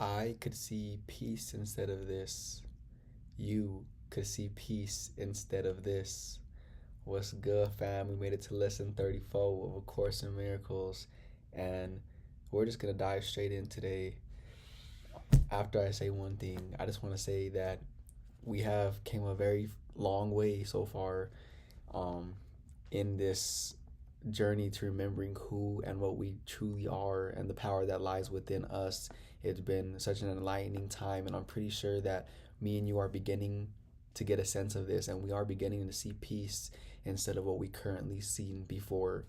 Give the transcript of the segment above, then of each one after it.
I could see peace instead of this. You could see peace instead of this. What's good, fam? We made it to lesson 34 of A Course in Miracles, and we're just gonna dive straight in today. After I say one thing, I just want to say that we have came a very long way so far um, in this journey to remembering who and what we truly are and the power that lies within us. It's been such an enlightening time, and I'm pretty sure that me and you are beginning to get a sense of this, and we are beginning to see peace instead of what we currently seen before,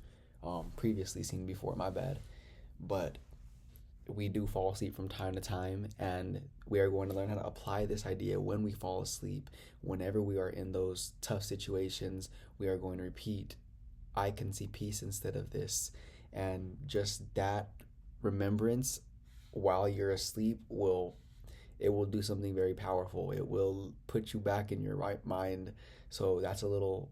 previously seen before, my bad. But we do fall asleep from time to time, and we are going to learn how to apply this idea when we fall asleep. Whenever we are in those tough situations, we are going to repeat, I can see peace instead of this. And just that remembrance while you're asleep will do something very powerful. It will put you back in your right mind. So that's a little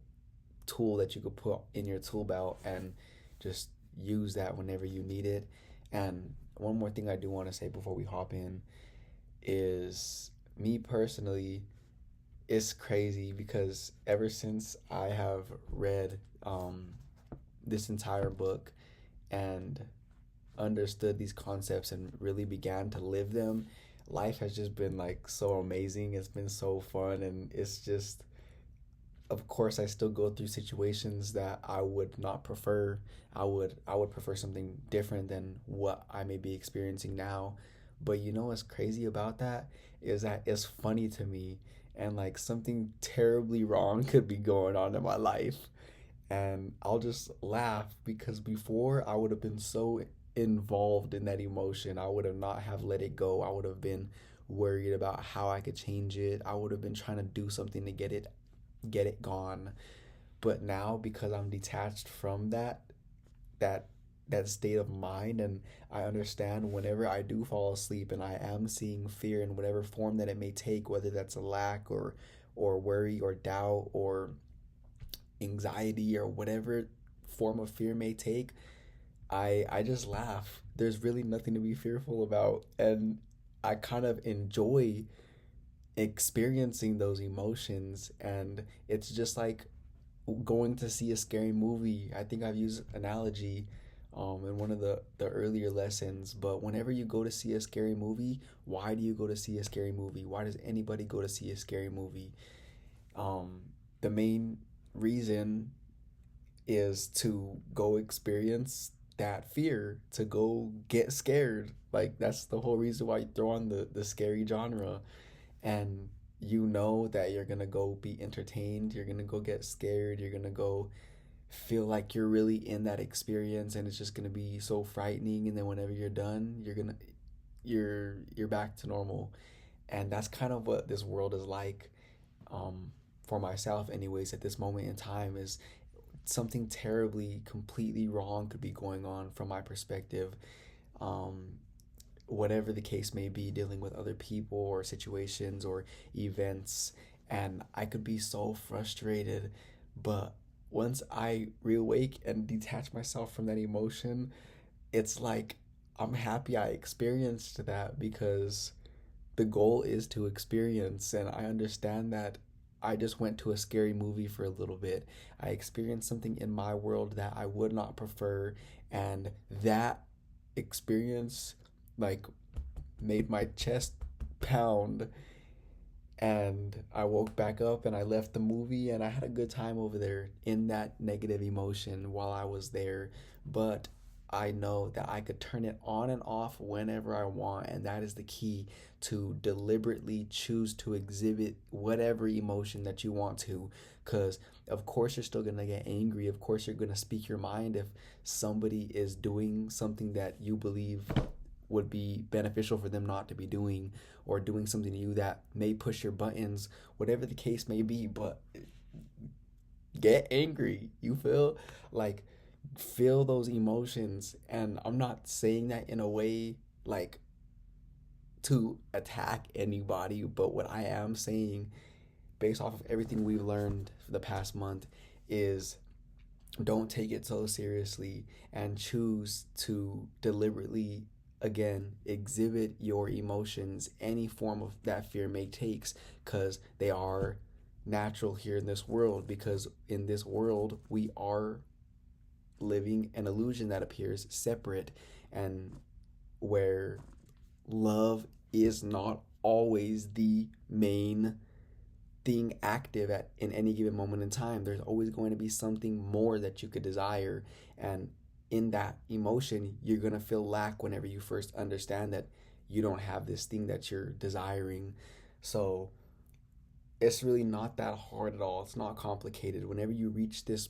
tool that you could put in your tool belt and just use that whenever you need it. And one more thing I do want to say before we hop in is, me personally, it's crazy because ever since I have read this entire book and understood these concepts and really began to live them, life has just been like so amazing. It's been so fun, and it's just, of course, I still go through situations that I would not prefer. I would prefer something different than what I may be experiencing now. But you know what's crazy about that is that it's funny to me, and like something terribly wrong could be going on in my life, and I'll just laugh because before I would have been so involved in that emotion. I would have not have let it go. I would have been worried about how I could change it. I would have been trying to do something to get it gone. But now, because I'm detached from that that state of mind, and I understand whenever I do fall asleep and I am seeing fear in whatever form that it may take, whether that's a lack or worry or doubt or anxiety or whatever form of fear may take, I just laugh. There's really nothing to be fearful about, and I kind of enjoy experiencing those emotions. And it's just like going to see a scary movie. I think I've used analogy in one of the earlier lessons, but whenever you go to see a scary movie, why do you go to see a scary movie? Why does anybody go to see a scary movie? The main reason is to go experience that fear, to go get scared. Like, that's the whole reason why you throw on the scary genre. And you know that you're gonna go be entertained, you're gonna go get scared, you're gonna go feel like you're really in that experience, and it's just gonna be so frightening. And then whenever you're done, you're back to normal. And that's kind of what this world is like, for myself anyways. At this moment in time, is something terribly completely wrong could be going on from my perspective. um Whatever the case may be, dealing with other people or situations or events, and I could be so frustrated. But once I reawake and detach myself from that emotion, it's like I'm happy I experienced that, because the goal is to experience. And I understand that I just went to a scary movie for a little bit. I experienced something in my world that I would not prefer, and that experience, like, made my chest pound. And I woke back up and I left the movie, and I had a good time over there in that negative emotion while I was there. But I know that I could turn it on and off whenever I want, and that is the key, to deliberately choose to exhibit whatever emotion that you want to. Because of course you're still gonna get angry, of course you're gonna speak your mind if somebody is doing something that you believe would be beneficial for them not to be doing, or doing something to you that may push your buttons, whatever the case may be. But get angry, you feel like, feel those emotions. And I'm not saying that in a way like to attack anybody, but what I am saying, based off of everything we've learned for the past month, is don't take it so seriously, and choose to deliberately again, exhibit your emotions, any form of that fear may takes, because they are natural here in this world, because in this world we are living an illusion that appears separate, and where love is not always the main thing active at in any given moment in time. There's always going to be something more that you could desire, and in that emotion you're going to feel lack whenever you first understand that you don't have this thing that you're desiring. So it's really not that hard at all. It's not complicated. Whenever you reach this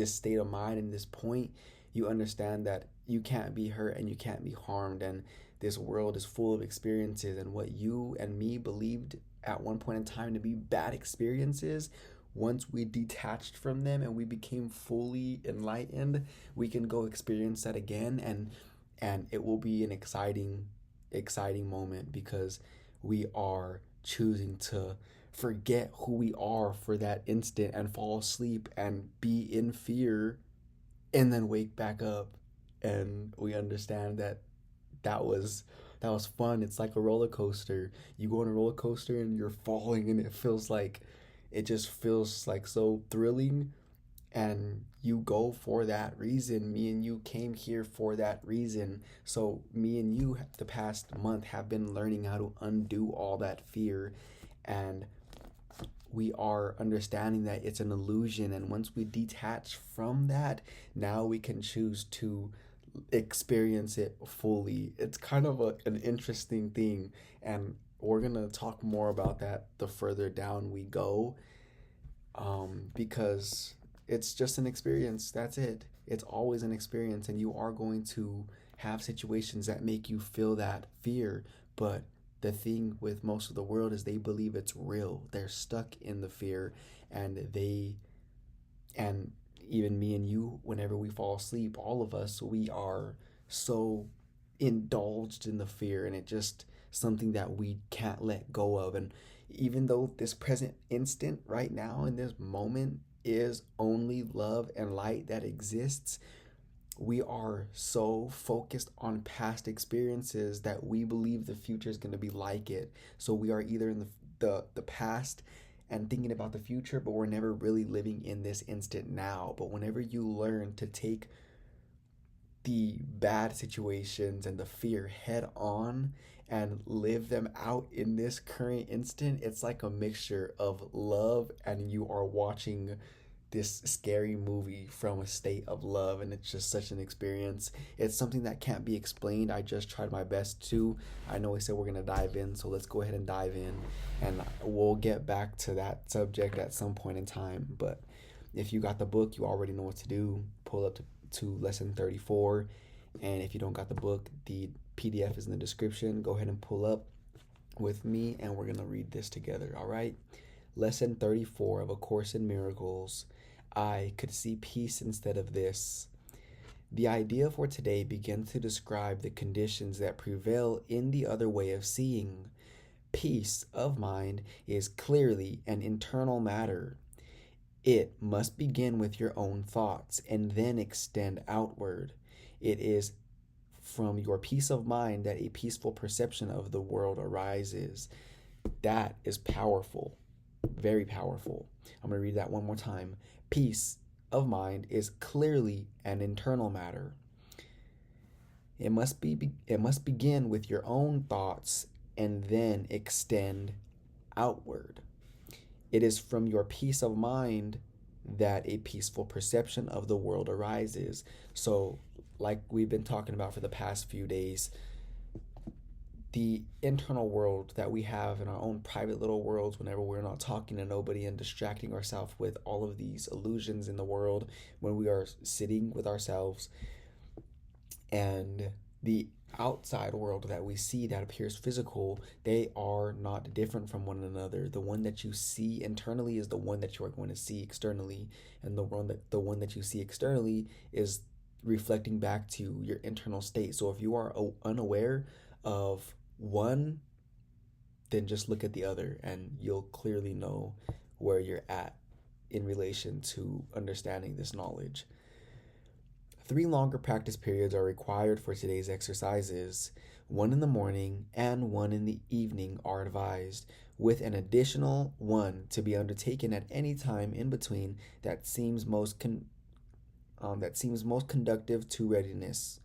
state of mind and this point, you understand that you can't be hurt and you can't be harmed, and this world is full of experiences, and what you and me believed at one point in time to be bad experiences, once we detached from them and we became fully enlightened, we can go experience that again, and it will be an exciting moment, because we are choosing to forget who we are for that instant and fall asleep and be in fear, and then wake back up, and we understand that that was that was fun. It's like a roller coaster. You go on a roller coaster and you're falling, and it just feels like so thrilling, and you go for that reason. Me and you came here for that reason. So me and you the past month have been learning how to undo all that fear, and we are understanding that it's an illusion, and once we detach from that, now we can choose to experience it fully. It's kind of an interesting thing, and we're gonna talk more about that the further down we go, because it's just an experience. That's it. It's always an experience, and you are going to have situations that make you feel that fear. But the thing with most of the world is they believe it's real. They're stuck in the fear, and and even me and you, whenever we fall asleep, all of us, we are so indulged in the fear, and it just something that we can't let go of. And even though this present instant right now in this moment is only love and light that exists, we are so focused on past experiences that we believe the future is going to be like it. So we are either in the past and thinking about the future, but we're never really living in this instant now. But whenever you learn to take the bad situations and the fear head on and live them out in this current instant, it's like a mixture of love, and you are watching this scary movie from a state of love, and it's just such an experience. It's something that can't be explained. I just tried my best to. I know we said we're going to dive in, so let's go ahead and dive in, and we'll get back to that subject at some point in time. But if you got the book, you already know what to do. Pull up to lesson 34, and if you don't got the book, the PDF is in the description. Go ahead and pull up with me, and we're going to read this together. All right. Lesson 34 of A Course in Miracles. I could see peace instead of this. The idea for today begins to describe the conditions that prevail in the other way of seeing. Peace of mind is clearly an internal matter. It must begin with your own thoughts and then extend outward. It is from your peace of mind that a peaceful perception of the world arises. That is powerful. Very powerful. I'm going to read that one more time. Peace of mind is clearly an internal matter. It must begin with your own thoughts and then extend outward. It is from your peace of mind that a peaceful perception of the world arises. So, like we've been talking about for the past few days, the internal world that we have in our own private little worlds, whenever we're not talking to nobody and distracting ourselves with all of these illusions in the world, when we are sitting with ourselves, and the outside world that we see that appears physical, they are not different from one another. The one that you see internally is the one that you are going to see externally, and the one that you see externally is reflecting back to your internal state. So if you are unaware of one, then just look at the other, and you'll clearly know where you're at in relation to understanding this knowledge. 3 longer practice periods are required for today's exercises. 1 in the morning and 1 in the evening are advised, with an additional 1 to be undertaken at any time in between that seems most conducive to readiness.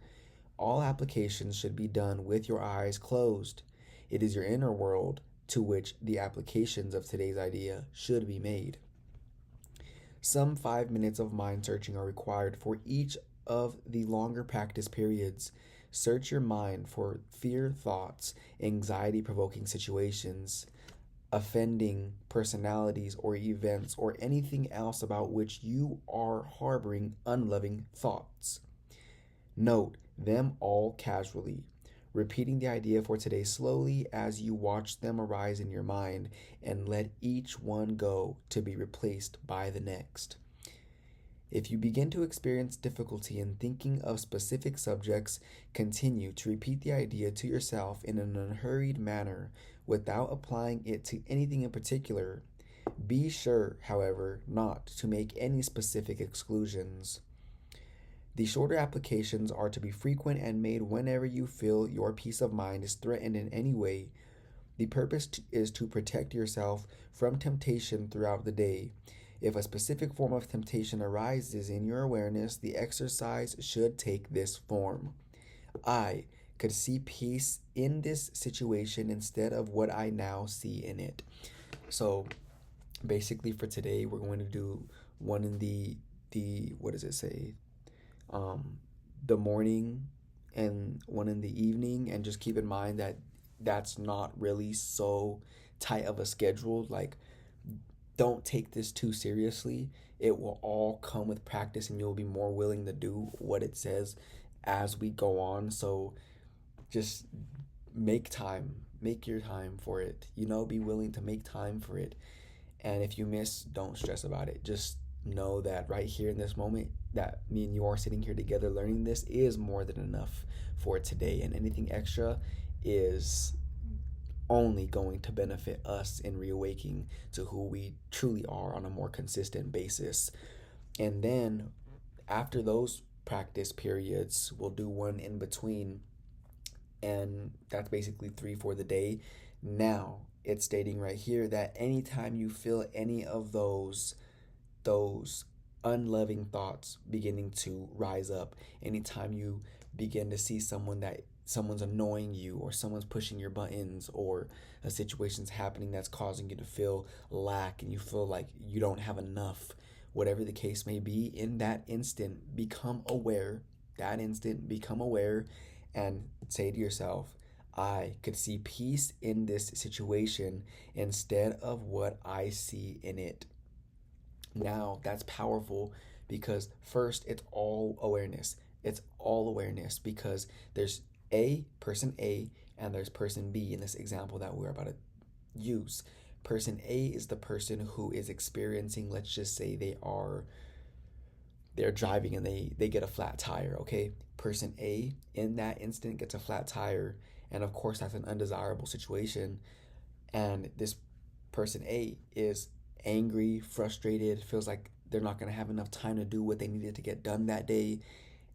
All applications should be done with your eyes closed. It is your inner world to which the applications of today's idea should be made. Some 5 minutes of mind searching are required for each of the longer practice periods. Search your mind for fear thoughts, anxiety provoking situations, offending personalities or events, or anything else about which you are harboring unloving thoughts. Note them all casually, repeating the idea for today slowly as you watch them arise in your mind, and let each one go to be replaced by the next. If you begin to experience difficulty in thinking of specific subjects, continue to repeat the idea to yourself in an unhurried manner without applying it to anything in particular. Be sure, however, not to make any specific exclusions. The shorter applications are to be frequent and made whenever you feel your peace of mind is threatened in any way. The purpose is to protect yourself from temptation throughout the day. If a specific form of temptation arises in your awareness, the exercise should take this form. I could see peace in this situation instead of what I now see in it. So basically for today, we're going to do one in the what does it say? The morning and 1 in the evening, and just keep in mind that that's not really so tight of a schedule. Like, don't take this too seriously. It will all come with practice, and you'll be more willing to do what it says as we go on. So just make your time for it, be willing to make time for it. And if you miss, don't stress about it. Just know that right here in this moment that me and you are sitting here together learning this is more than enough for today, and anything extra is only going to benefit us in reawakening to who we truly are on a more consistent basis. And then after those practice periods, we'll do 1 in between, and that's basically 3 for the day. Now it's stating right here that anytime you feel any of those unloving thoughts beginning to rise up, anytime you begin to see someone's annoying you, or someone's pushing your buttons, or a situation's happening that's causing you to feel lack and you feel like you don't have enough, whatever the case may be, in that instant become aware and say to yourself, I could see peace in this situation instead of what I see in it. Now that's powerful, because first it's all awareness. Because there's person A and there's person B in this example that we're about to use. Person A is the person who is experiencing, let's just say they're driving and they get a flat tire, okay? Person A in that instant gets a flat tire, and of course that's an undesirable situation, and this person A is angry, frustrated, feels like they're not going to have enough time to do what they needed to get done that day,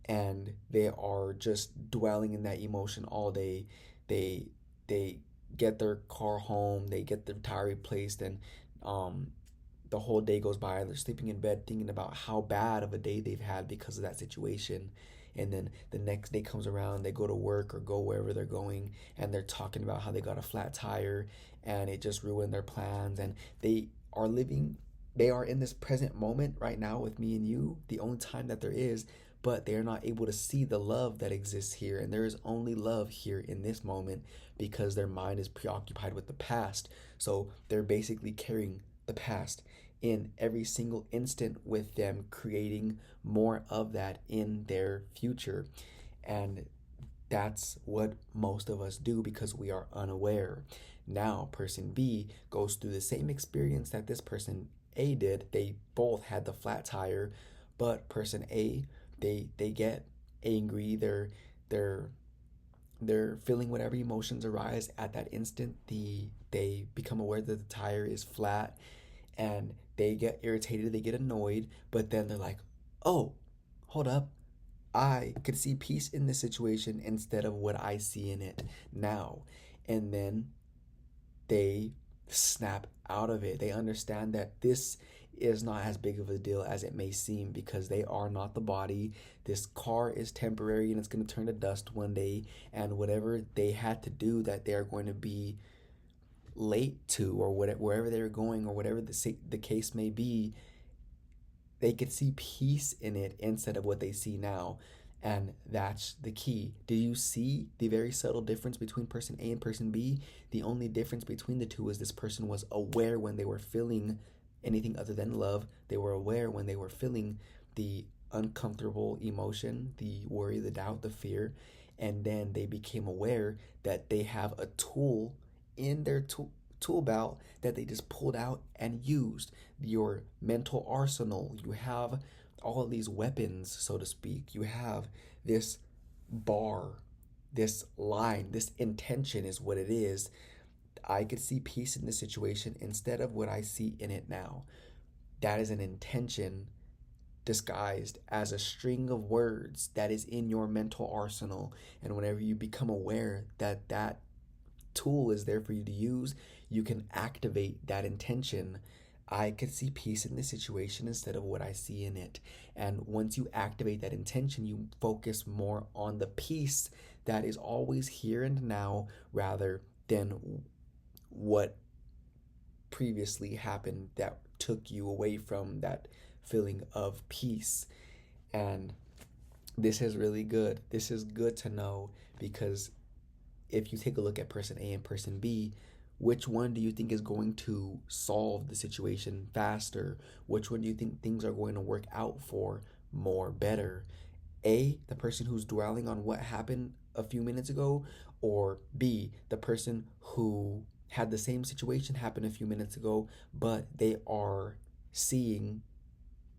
and they are just dwelling in that emotion all day. They get their car home, they get their tire replaced, and the whole day goes by. They're sleeping in bed thinking about how bad of a day they've had because of that situation. And then the next day comes around, they go to work or go wherever they're going, and they're talking about how they got a flat tire and it just ruined their plans. And they are in this present moment right now with me and you, the only time that there is, but they're not able to see the love that exists here. And there is only love here in this moment because their mind is preoccupied with the past. So they're basically carrying the past in every single instant with them, creating more of that in their future. And that's what most of us do because we are unaware. Now, person B goes through the same experience that this person A did. They both had the flat tire, but person A, they get angry. They're feeling whatever emotions arise at that instant. They become aware that the tire is flat, and they get irritated. They get annoyed, but then they're like, "Oh, hold up! I could see peace in this situation instead of what I see in it now. And then they snap out of it. They understand that this is not as big of a deal as it may seem, because they are not the body. This car is temporary and it's going to turn to dust one day. And whatever they had to do that they're going to be late to, or whatever, wherever they're going, or whatever the case may be, they could see peace in it instead of what they see now. And that's the key. Do you see the very subtle difference between person A and person B? The only difference between the two is this person was aware when they were feeling anything other than love. They were aware when they were feeling the uncomfortable emotion, the worry, the doubt, the fear. And then they became aware that they have a tool in their tool belt that they just pulled out and used. Your mental arsenal. You have all of these weapons, so to speak. You have this bar, this line, this intention is what it is. I could see peace in this situation instead of what I see in it now. That is an intention disguised as a string of words that is in your mental arsenal. And whenever you become aware that that tool is there for you to use, you can activate that intention. I could see peace in this situation instead of what I see in it. And once you activate that intention, you focus more on the peace that is always here and now, rather than what previously happened that took you away from that feeling of peace. And this is really good. This is good to know, because if you take a look at person A and person B, which one do you think is going to solve the situation faster? Which one do you think things are going to work out for more better? A, the person who's dwelling on what happened a few minutes ago, or B, the person who had the same situation happen a few minutes ago, but they are seeing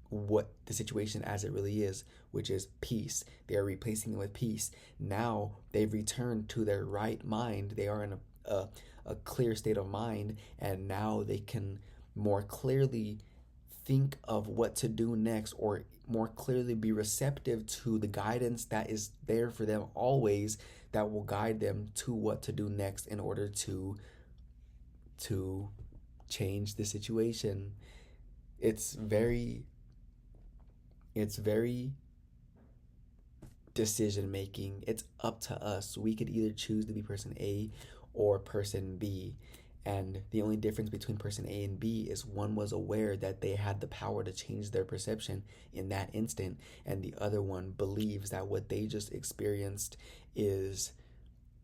what the situation as it really is, which is peace. They are replacing it with peace. Now they've returned to their right mind. They are in a clear state of mind, and now they can more clearly think of what to do next, or more clearly be receptive to the guidance that is there for them always, that will guide them to what to do next in order to change the situation. It's very decision making. It's up to us. We could either choose to be person A or person B. And the only difference between person A and B is one was aware that they had the power to change their perception in that instant, and the other one believes that what they just experienced is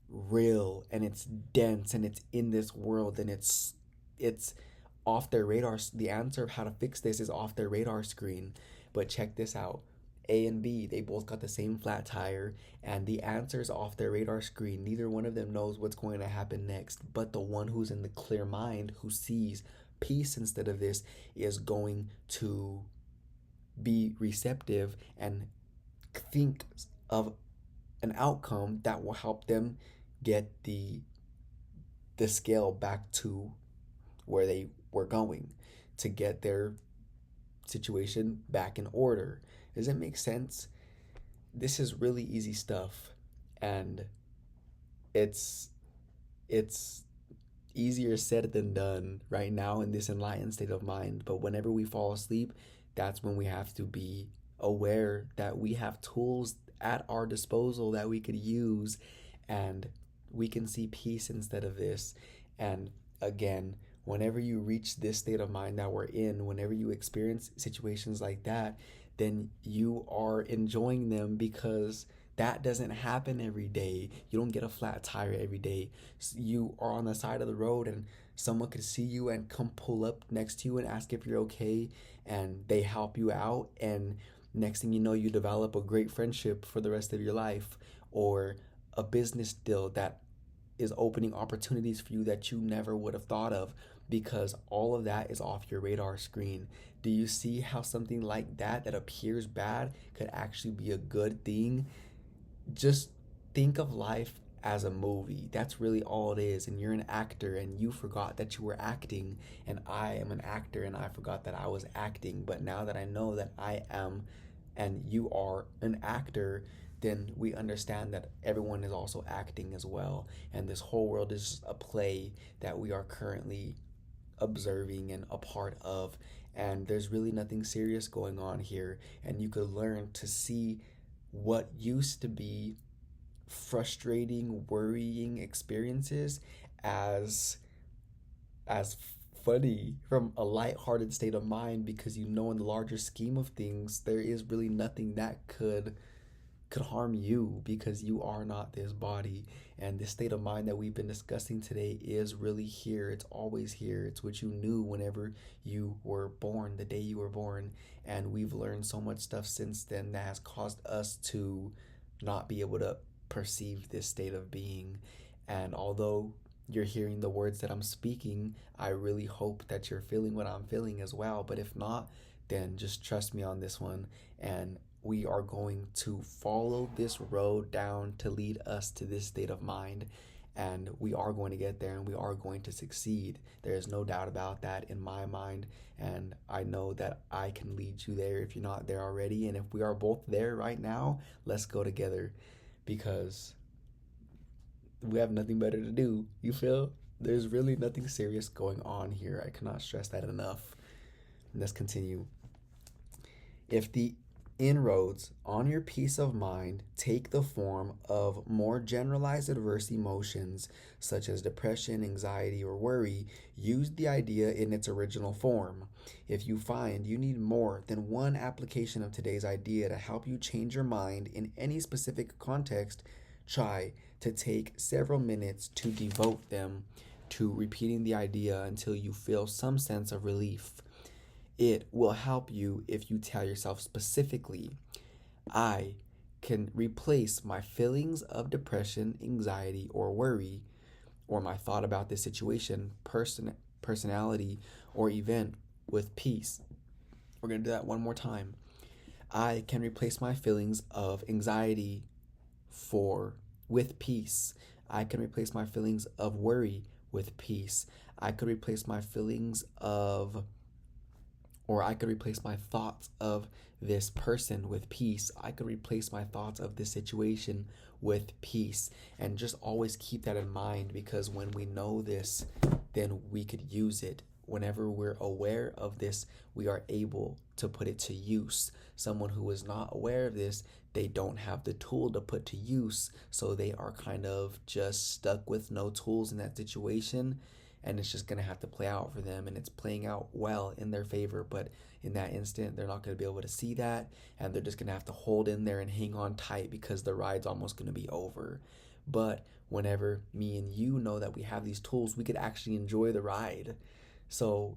real, and it's dense, and it's in this world, and it's off their radar. The answer of how to fix this is off their radar screen. But check this out. A and B, they both got the same flat tire, and the answer's off their radar screen. Neither one of them knows what's going to happen next, but the one who's in the clear mind, who sees peace instead of this, is going to be receptive and think of an outcome that will help them get the scale back to where they were going, to get their situation back in order. Does it make sense? This is really easy stuff, and it's easier said than done right now in this enlightened state of mind. But whenever we fall asleep, that's when we have to be aware that we have tools at our disposal that we could use, and we can see peace instead of this. And again, whenever you reach this state of mind that we're in, whenever you experience situations like that, then you are enjoying them, because that doesn't happen every day. You don't get a flat tire every day. You are on the side of the road and someone could see you and come pull up next to you and ask if you're okay, and they help you out, and next thing you know, you develop a great friendship for the rest of your life, or a business deal that is opening opportunities for you that you never would have thought of, because all of that is off your radar screen. Do you see how something like that appears bad could actually be a good thing? Just think of life as a movie. That's really all it is. And you're an actor, and you forgot that you were acting, and I am an actor and I forgot that I was acting. But now that I know that I am and you are an actor, then we understand that everyone is also acting as well. And this whole world is just a play that we are currently observing and a part of. And there's really nothing serious going on here. And you could learn to see what used to be frustrating, worrying experiences as as funny from a lighthearted state of mind, because you know in the larger scheme of things there is really nothing that could harm you, because you are not this body. And this state of mind that we've been discussing today is really here. It's always here. It's what you knew whenever you were born, the day you were born. And we've learned so much stuff since then that has caused us to not be able to perceive this state of being. And although you're hearing the words that I'm speaking, I really hope that you're feeling what I'm feeling as well. But if not, then just trust me on this one. And we are going to follow this road down to lead us to this state of mind. And we are going to get there, and we are going to succeed. There is no doubt about that in my mind. And I know that I can lead you there if you're not there already. And if we are both there right now, let's go together, because we have nothing better to do. You feel? There's really nothing serious going on here. I cannot stress that enough. Let's continue. If the inroads on your peace of mind take the form of more generalized adverse emotions such as depression, anxiety, or worry, use the idea in its original form. If you find you need more than one application of today's idea to help you change your mind in any specific context, try to take several minutes to devote them to repeating the idea until you feel some sense of relief. It will help you if you tell yourself specifically, I can replace my feelings of depression, anxiety, or worry, or my thought about this situation, personality, or event with peace. We're going to do that one more time. I can replace my feelings of anxiety with peace. I can replace my feelings of worry with peace. I could replace my feelings of, or I could replace my thoughts of this person with peace. I could replace my thoughts of this situation with peace. And just always keep that in mind, because when we know this, then we could use it. Whenever we're aware of this, we are able to put it to use. Someone who is not aware of this, they don't have the tool to put to use, so they are kind of just stuck with no tools in that situation, and it's just going to have to play out for them, and it's playing out well in their favor. But in that instant, they're not going to be able to see that, and they're just going to have to hold in there and hang on tight, because the ride's almost going to be over. But whenever me and you know that we have these tools, we could actually enjoy the ride. So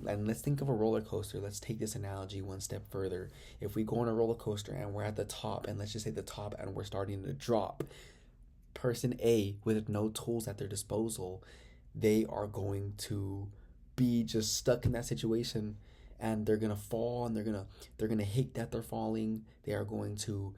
let's think of a roller coaster. Let's take this analogy one step further. If we go on a roller coaster and we're at the top, and let's just say the top, and we're starting to drop, person A with no tools at their disposal, they are going to be just stuck in that situation, and they're gonna fall, and they're gonna hate that they're falling. They are going to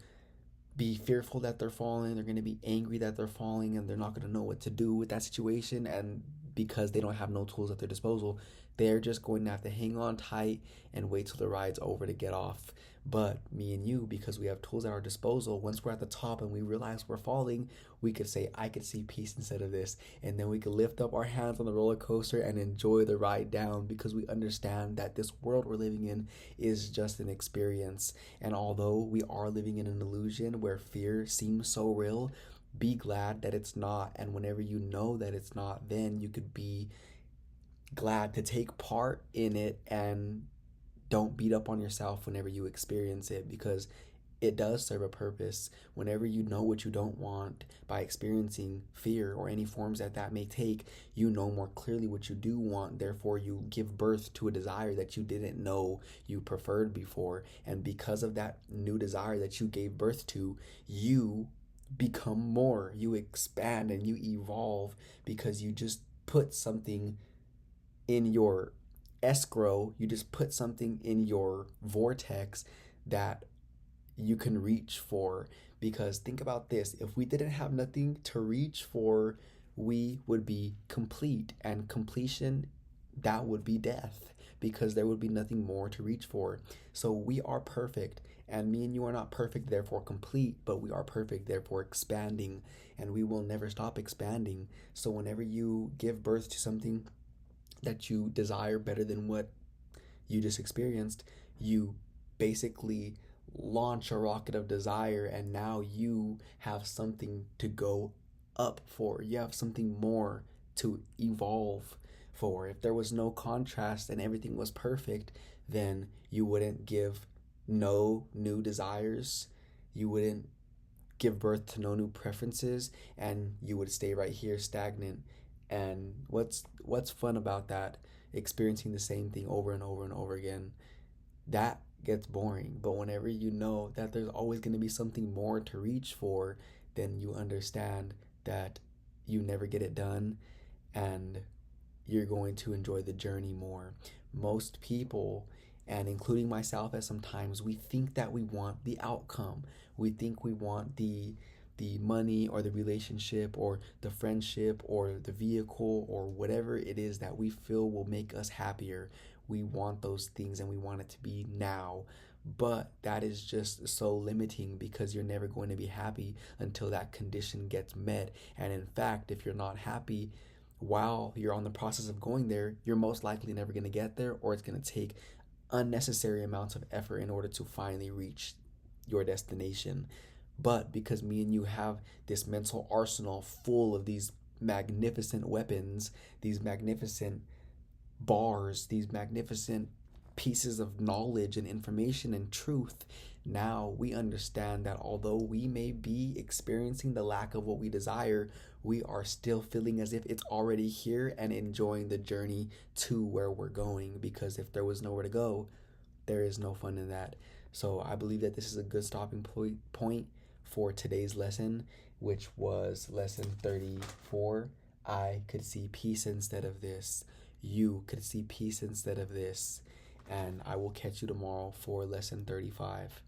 be fearful that they're falling. They're going to be angry that they're falling, and they're not going to know what to do with that situation. And because they don't have no tools at their disposal, they're just going to have to hang on tight and wait till the ride's over to get off. But me and you, because we have tools at our disposal, once we're at the top and we realize we're falling, we could say, I could see peace instead of this. And then we could lift up our hands on the roller coaster and enjoy the ride down, because we understand that this world we're living in is just an experience. And although we are living in an illusion where fear seems so real, be glad that it's not. And whenever you know that it's not, then you could be glad to take part in it, and don't beat up on yourself whenever you experience it, because it does serve a purpose. Whenever you know what you don't want by experiencing fear or any forms that may take, you know more clearly what you do want. Therefore, you give birth to a desire that you didn't know you preferred before. And because of that new desire that you gave birth to, you become more. You expand and you evolve, because you just put something in your escrow, you just put something in your vortex that you can reach for. Because think about this, if we didn't have nothing to reach for, we would be complete, and completion, that would be death, because there would be nothing more to reach for. So we are perfect, And me and you are not perfect, therefore complete, but we are perfect, therefore expanding. And we will never stop expanding. So whenever you give birth to something that you desire better than what you just experienced, you basically launch a rocket of desire, and now you have something to go up for. You have something more to evolve for. If there was no contrast and everything was perfect, then you wouldn't give no new desires. You wouldn't give birth to no new preferences, and you would stay right here stagnant. And what's fun about that, experiencing the same thing over and over and over again, that gets boring. But whenever you know that there's always going to be something more to reach for, then you understand that you never get it done, and you're going to enjoy the journey more. Most people, and including myself at some times, we think that we want the outcome. We think we want the money or the relationship or the friendship or the vehicle or whatever it is that we feel will make us happier. We want those things and we want it to be now. But that is just so limiting, because you're never going to be happy until that condition gets met. And in fact, if you're not happy while you're on the process of going there, you're most likely never going to get there, or it's going to take unnecessary amounts of effort in order to finally reach your destination. But because me and you have this mental arsenal full of these magnificent weapons, these magnificent bars, these magnificent pieces of knowledge and information and truth, now we understand that although we may be experiencing the lack of what we desire, we are still feeling as if it's already here and enjoying the journey to where we're going. Because if there was nowhere to go, there is no fun in that. So I believe that this is a good stopping point for today's lesson, which was lesson 34. I could see peace instead of this. You could see peace instead of this. And I will catch you tomorrow for lesson 35.